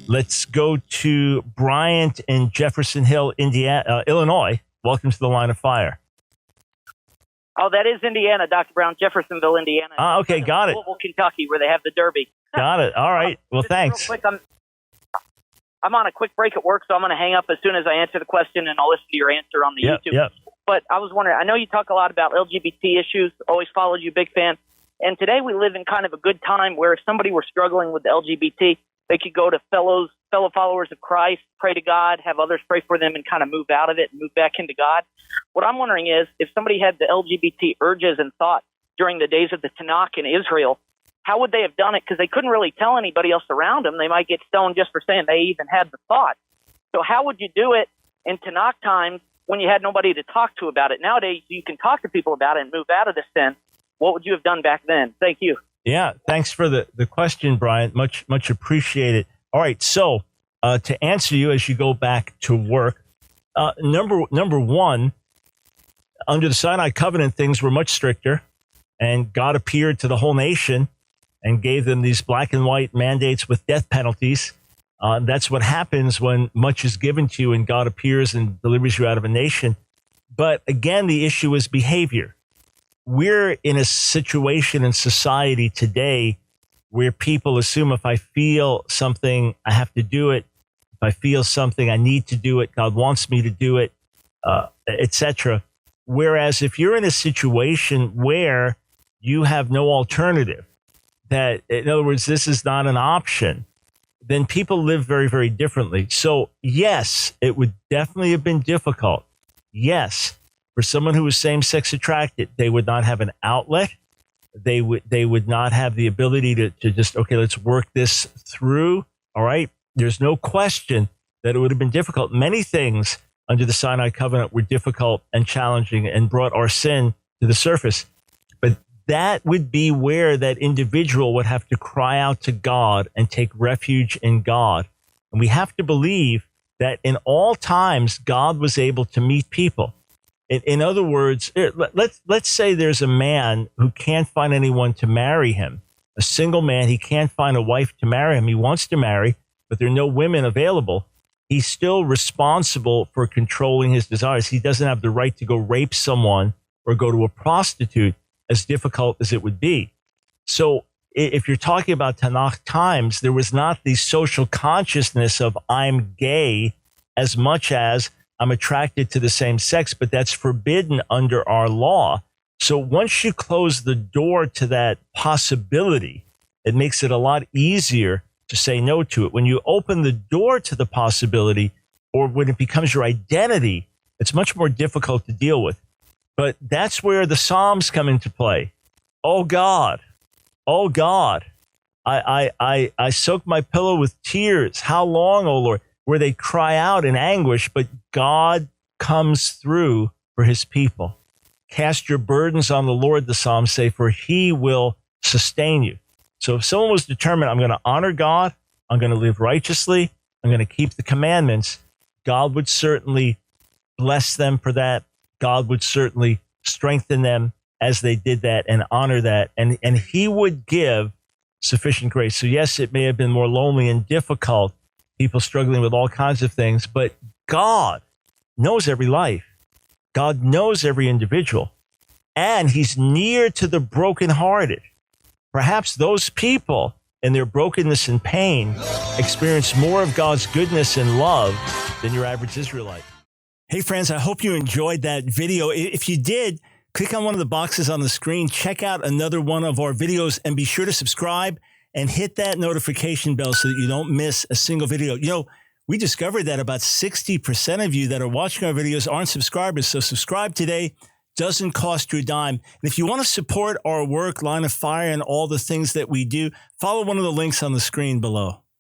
Let's go to Bryant in Jefferson Hill, Indiana, Illinois. Welcome to the Line of Fire. Oh, that is Indiana, Dr. Brown, Jeffersonville, Indiana. Okay, got it. Louisville, Kentucky, where they have the Derby. Got it. All right. Well, thanks. Real quick, I'm on a quick break at work, so I'm going to hang up as soon as I answer the question, and I'll listen to your answer on the YouTube. Yep. But I was wondering, I know you talk a lot about LGBT issues, always followed you, big fan. And today we live in kind of a good time where if somebody were struggling with the LGBT, they could go to fellow followers of Christ, pray to God, have others pray for them, and kind of move out of it and move back into God. What I'm wondering is, if somebody had the LGBT urges and thoughts during the days of the Tanakh in Israel, how would they have done it? Because they couldn't really tell anybody else around them. They might get stoned just for saying they even had the thought. So how would you do it in Tanakh times when you had nobody to talk to about it? Nowadays, you can talk to people about it and move out of the sin. What would you have done back then? Thank you. Yeah, thanks for the question, Brian. Much appreciated. All right, so to answer you as you go back to work, number one, under the Sinai covenant, things were much stricter, and God appeared to the whole nation and gave them these black and white mandates with death penalties. That's what happens when much is given to you and God appears and delivers you out of a nation. But again, the issue is behavior. We're in a situation in society today where people assume if I feel something, I have to do it. If I feel something, I need to do it. God wants me to do it, etc. Whereas if you're in a situation where you have no alternative, that, in other words, this is not an option, then people live very, very differently. So, yes, it would definitely have been difficult. Yes. For someone who was same-sex attracted, they would not have an outlet. They would not have the ability to just, okay, let's work this through. All right. There's no question that it would have been difficult. Many things under the Sinai covenant were difficult and challenging and brought our sin to the surface. But that would be where that individual would have to cry out to God and take refuge in God. And we have to believe that in all times, God was able to meet people. In other words, let's say there's a man who can't find anyone to marry him, a single man. He can't find a wife to marry him. He wants to marry, but there are no women available. He's still responsible for controlling his desires. He doesn't have the right to go rape someone or go to a prostitute, as difficult as it would be. So if you're talking about Tanakh times, there was not the social consciousness of I'm gay as much as I'm attracted to the same sex, but that's forbidden under our law. So once you close the door to that possibility, it makes it a lot easier to say no to it. When you open the door to the possibility, or when it becomes your identity, it's much more difficult to deal with. But that's where the Psalms come into play. Oh God, I soak my pillow with tears. How long, O Lord? Where they cry out in anguish, but God comes through for his people. Cast your burdens on the Lord, the Psalms say, for he will sustain you. So if someone was determined, I'm going to honor God, I'm going to live righteously, I'm going to keep the commandments, God would certainly bless them for that. God would certainly strengthen them as they did that and honor that. And he would give sufficient grace. So yes, it may have been more lonely and difficult, people struggling with all kinds of things, but God knows every life. God knows every individual, and he's near to the brokenhearted. Perhaps those people in their brokenness and pain experience more of God's goodness and love than your average Israelite. Hey friends, I hope you enjoyed that video. If you did, click on one of the boxes on the screen, check out another one of our videos, and be sure to subscribe and hit that notification bell so that you don't miss a single video. You know, we discovered that about 60% of you that are watching our videos aren't subscribers. So subscribe today. Doesn't cost you a dime. And if you want to support our work, Line of Fire, and all the things that we do, follow one of the links on the screen below.